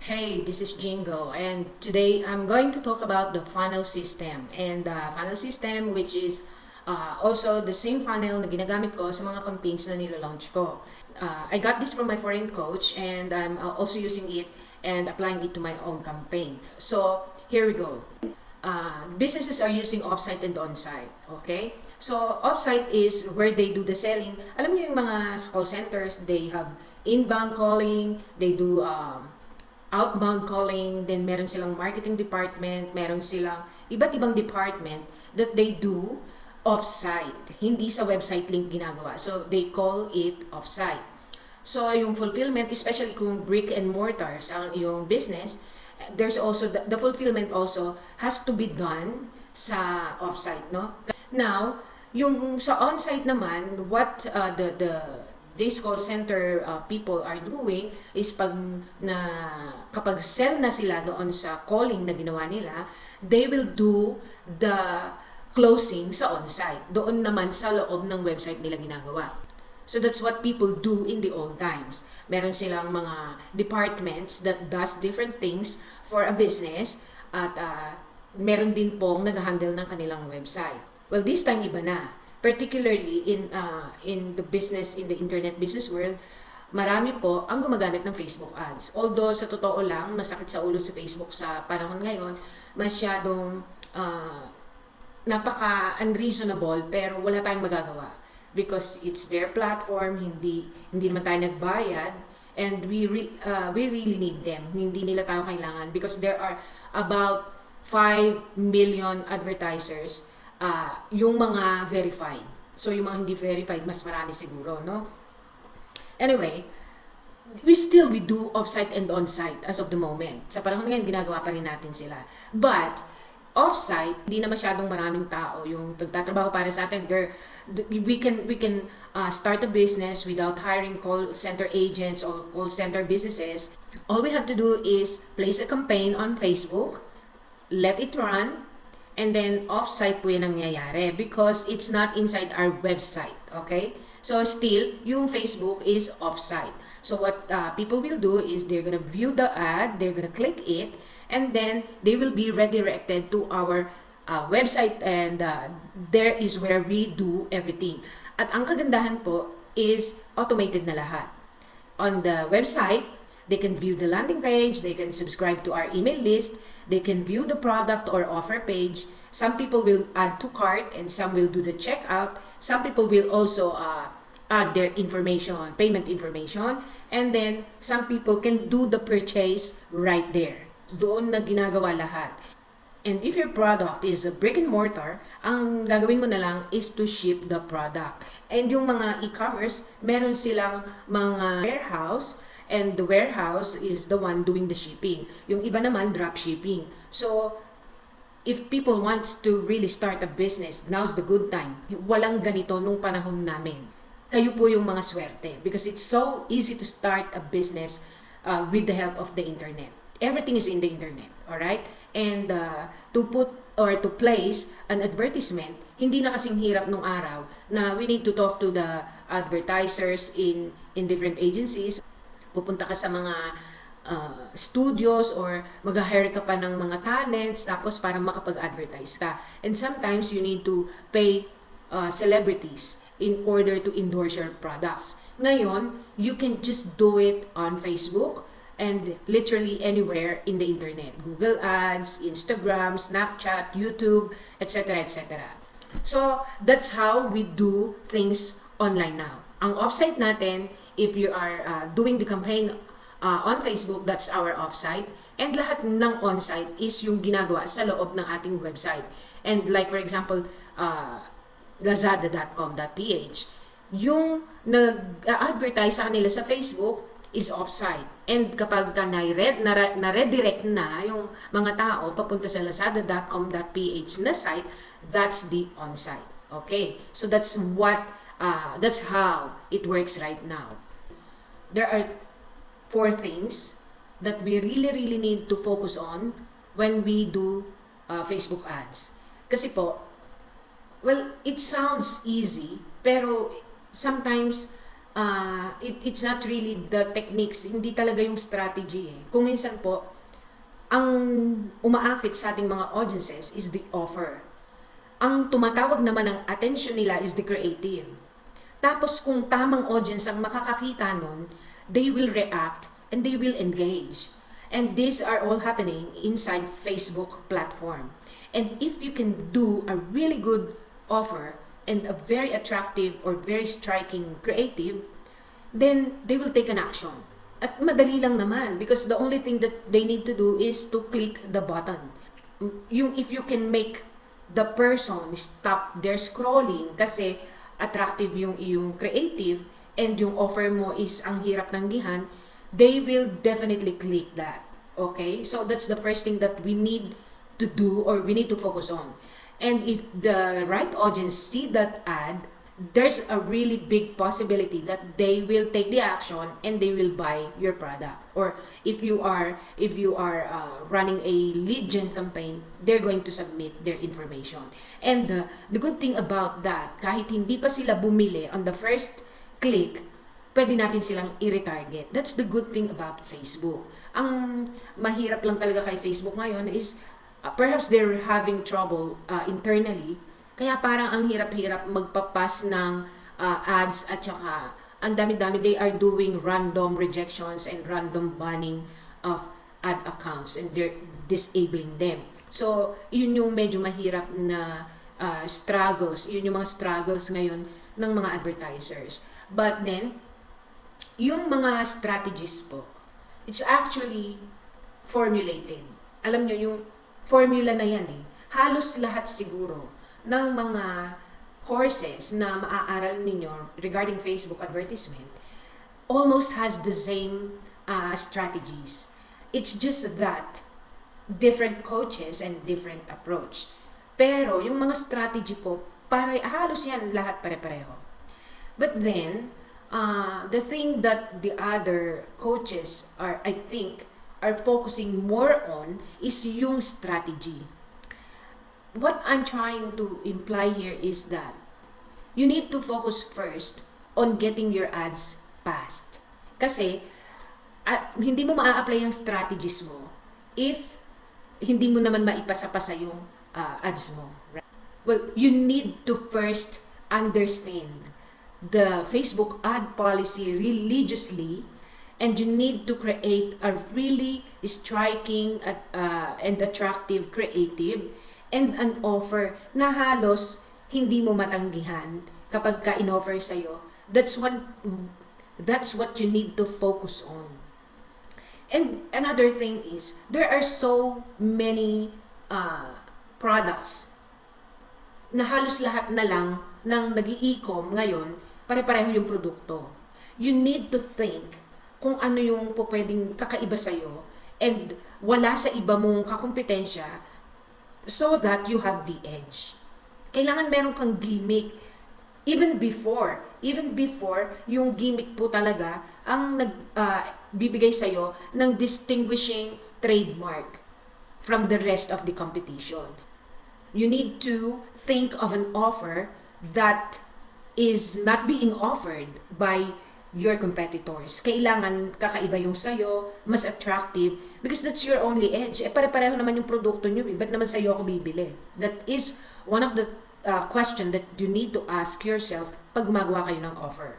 Hey, this is Jingo, and today I'm going to talk about the funnel system. And the funnel system, which is also the same funnel na ginagamit ko sa mga campaigns na nilalaunch ko. I got this from my foreign coach, and I'm also using it and applying it to my own campaign. So, here we go. Businesses are using offsite and onsite, okay? So, offsite is where they do the selling. Alam niyo yung mga sa call centers, they have inbound calling, they do outbound calling, then meron silang marketing department, meron silang iba't ibang department that they do off-site. Hindi sa website link ginagawa. So, they call it off-site. So, yung fulfillment, especially kung brick and mortar sa yung business, there's also, the fulfillment also has to be done sa off-site, no? Now, yung sa on-site naman, what these call center people are doing is kapag sell na sila doon sa calling na ginawa nila, they will do the closing sa on-site. Doon naman sa loob ng website nila ginagawa. So that's what people do in the old times. Meron silang mga departments that does different things for a business at meron din pong nag-handle ng kanilang website. Well, this time iba na. Particularly in the business, in the internet business world, marami po ang gumagamit ng Facebook ads. Although sa totoo lang, masakit sa ulo sa Facebook sa panahon ngayon, masyadong napaka-unreasonable, pero wala tayong magagawa. Because it's their platform, hindi naman tayo nagbayad, and we really need them. Hindi nila tayo kailangan because there are about 5 million advertisers, yung mga verified. So, yung mga hindi verified, mas marami siguro, no? Anyway, we do offsite and onsite as of the moment. Sa panahon ngayon, ginagawa pa rin natin sila. But, offsite, hindi na masyadong maraming tao yung nagtatrabaho para sa atin. We can start a business without hiring call center agents or call center businesses. All we have to do is place a campaign on Facebook, let it run, and then off-site po yung nangyayari because it's not inside our website, okay? So still, yung Facebook is off-site. So what people will do is they're gonna view the ad, they're gonna click it, and then they will be redirected to our website, and there is where we do everything. At ang kagandahan po is automated na lahat. On the website, they can view the landing page, they can subscribe to our email list, they can view the product or offer page. Some people will add to cart and some will do the checkout. Some people will also add their information, payment information. And then some people can do the purchase right there. Doon na ginagawa lahat. And if your product is a brick and mortar, ang gagawin mo na lang is to ship the product. And yung mga e-commerce, meron silang mga warehouse, and the warehouse is the one doing the shipping. Yung iba naman, drop shipping. So, if people wants to really start a business, now's the good time. Walang ganito nung panahon namin. Kayo po yung mga swerte because it's so easy to start a business with the help of the internet. Everything is in the internet, alright? And to put or to place an advertisement, hindi na kasing hirap nung araw na we need to talk to the advertisers in different agencies. Pupunta ka sa mga studios or mag-hire ka pa ng mga talents tapos para makapag-advertise ka. And sometimes you need to pay celebrities in order to endorse your products. Ngayon, you can just do it on Facebook and literally anywhere in the internet. Google Ads, Instagram, Snapchat, YouTube, etc. etc. So, that's how we do things online now. Ang offsite natin, if you are doing the campaign on Facebook, that's our offsite. And lahat ng onsite is yung ginagawa sa loob ng ating website. And like for example, lazada.com.ph, yung nag-advertise sa kanila sa Facebook is offsite. And kapag na-redirect na yung mga tao papunta sa lazada.com.ph na site, that's the onsite. Okay? So that's how it works right now. There are 4 things that we really need to focus on when we do Facebook ads. Kasi po, well, it sounds easy, pero sometimes it's not really the techniques, hindi talaga yung strategy eh. Kung minsan po, ang umaakit sa ating mga audiences is the offer. Ang tumatawag naman ng attention nila is the creative. Tapos kung tamang audience ang makakakita nun, they will react and they will engage. And these are all happening inside Facebook platform. And if you can do a really good offer and a very attractive or very striking creative, then they will take an action. At madali lang naman because the only thing that they need to do is to click the button. If you can make the person stop their scrolling kasi attractive yung iyong creative and yung offer mo is ang hirap tanggihan, they will definitely click that. Okay? So that's the first thing that we need to do or we need to focus on. And if the right audience see that ad, there's a really big possibility that they will take the action and they will buy your product. Or if you are running a lead gen campaign, they're going to submit their information. And the good thing about that, kahit hindi pa sila bumili on the first click, pwede natin silang i-retarget. That's the good thing about Facebook. Ang mahirap lang talaga kay Facebook ngayon is perhaps they're having trouble internally. Kaya parang ang hirap-hirap magpapas ng ads at saka ang dami-dami, they are doing random rejections and random banning of ad accounts and they're disabling them. So, yun yung medyo mahirap na struggles. Yun yung mga struggles ngayon ng mga advertisers. But then, yung mga strategies po, it's actually formulated. Alam nyo, yung formula na yan eh. Halos lahat siguro ng mga courses na maaaral ninyo regarding Facebook advertisement almost has the same strategies. It's just that different coaches and different approach. Pero yung mga strategy po, halos yan lahat pare-pareho. But then, the thing that the other coaches I think, are focusing more on is yung strategy. What I'm trying to imply here is that you need to focus first on getting your ads passed. Kasi hindi mo maa-apply yung strategies mo if hindi mo naman maipasa-pasa yung ads mo. Right? Well, you need to first understand the Facebook ad policy religiously, and you need to create a really striking and attractive creative and an offer na halos hindi mo matanggihan kapag ka-in-offer sa'yo. That's what you need to focus on. And another thing is, there are so many products na halos lahat na lang ng nag-i-e-com ngayon, pare-pareho yung produkto. You need to think kung ano yung pwedeng kakaiba sa'yo and wala sa iba mong kakumpetensya so that you have the edge. Kailangan meron kang gimmick. Even before yung gimmick po talaga ang bibigay sa'yo ng distinguishing trademark from the rest of the competition. You need to think of an offer that is not being offered by your competitors. Kailangan kakaiba yung sayo, mas attractive, because that's your only edge. Pare-pareho naman yung produkto nyo, ba't naman sayo ako bibili? That is one of the question that you need to ask yourself pag gumagawa kayo ng offer.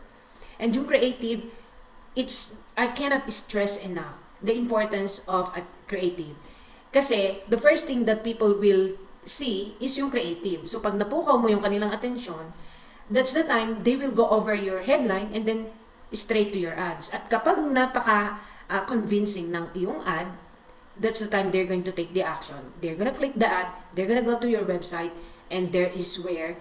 And yung creative, I cannot stress enough the importance of a creative. Kasi the first thing that people will see is yung creative. So pag napukaw mo yung kanilang attention, that's the time they will go over your headline and then straight to your ads. At kapag napaka-convincing ng iyong ad, that's the time they're going to take the action. They're gonna click the ad, they're gonna go to your website, and there is where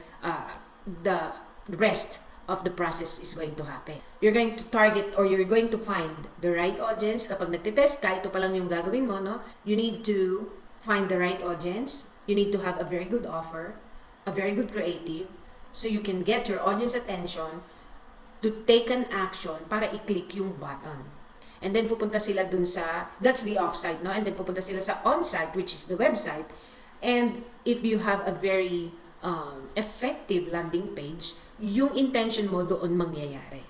the rest of the process is going to happen. You're going to target or you're going to find the right audience. Kapag nagtitest ka, ito pa lang yung gagawin mo, no? You need to find the right audience. You need to have a very good offer, a very good creative, so you can get your audience attention to take an action para i-click yung button. And then pupunta sila dun sa, that's the offsite, no? And then pupunta sila sa onsite, which is the website. And if you have a very effective landing page, yung intention mo doon mangyayari.